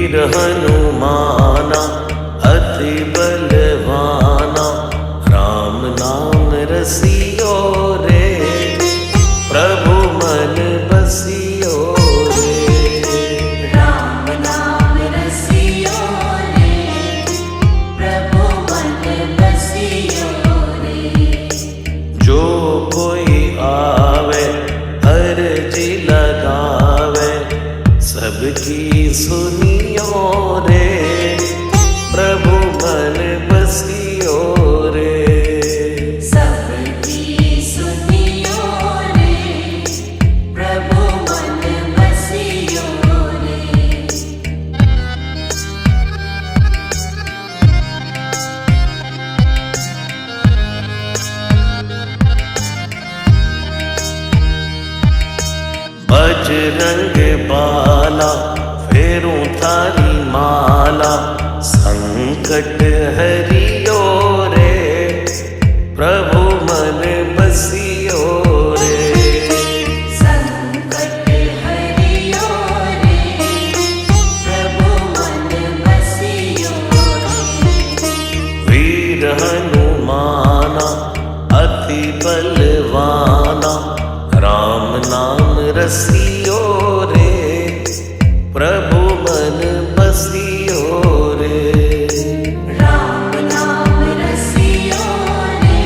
वीर हनुमाना अति बलवाना, राम नाम रसियो रे, प्रभु मन बसियो रे। राम नाम रसियो रे, प्रभु मन बसियो रे। जो कोई आवे अर्जी लगावे, सबकी सुनियो रे, प्रभु मन बसियो रे। सबकी सुनियो रे, प्रभु मन बसियो रे। बजरंग बाला फेरूं थारी माला, संकट हरियो रे, प्रभु मन बसियो रे। संकट हरियो रे, प्रभु मन बसियो रे। वीर हनुमाना अति बलवाना, राम नाम रसियो रे, प्रभु मन बसियो रे। राम नाम रसियो रे,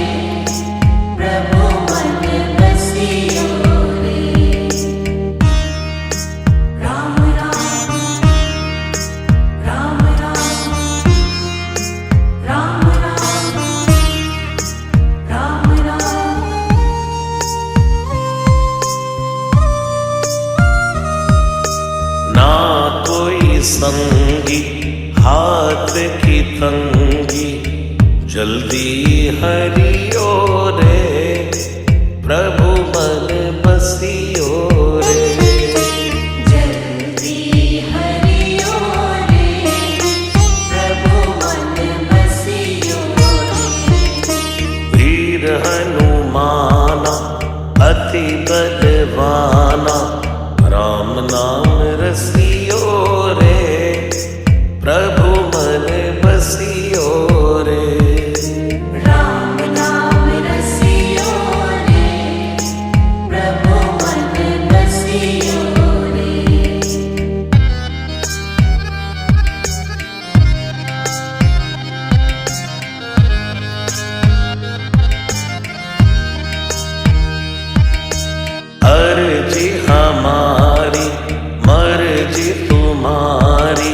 प्रभु मन बसियो रे। राम राम राम राम राम राम राम राम। ना कोई संगी हाथ की तंगी, जल्दी हरियो रे, प्रभु मन बसियो रे। जल्दी हरियो रे, प्रभु मन बसियो रे। वीर हनुमाना अति बलवाना, राम नाम रसियो रे, प्रभु मन बसियो रे। राम नाम रसियो रे, प्रभु मन बसियो रे। अर्जी हमारी मर्जी तुम्हारी,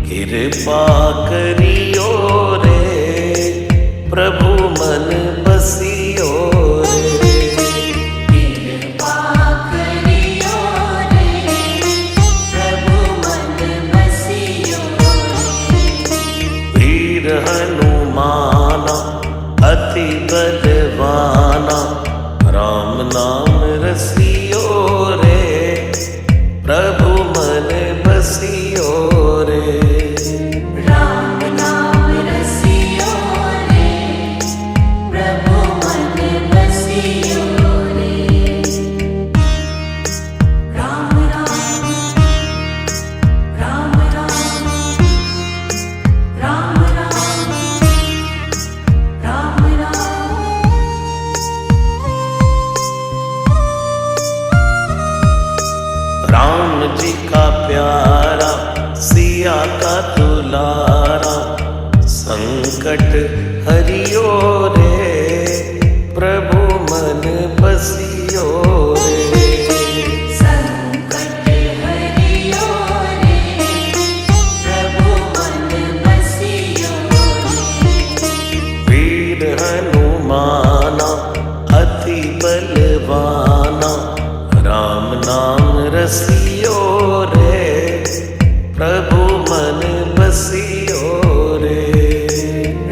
कृपा करियो रे, प्रभु मन बसियो रे। कृपा करियो रे, प्रभु मन बसियो रे। वीर हनुमाना अति बलवाना, राम नाम रसियो रे, प्रभु मन बसियो रे। राम नाम रसियो रे, प्रभु मन बसियो रे। राम राम राम राम राम राम राम। राम जी का प्यारा सिया का दुलारा, संकट हरियो रे, प्रभु मन बसियो रे। संकट हरियो रे, प्रभु मन बसियो रे। वीर हनुमाना अति बलवाना, राम नाम रसियो रे, प्रभु मन बसियो रे।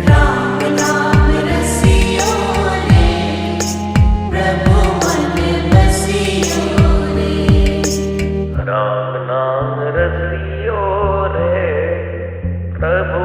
राम नाम रसियो रे, प्रभु मन बसियो रे। राम नाम रसियो रे, प्रभु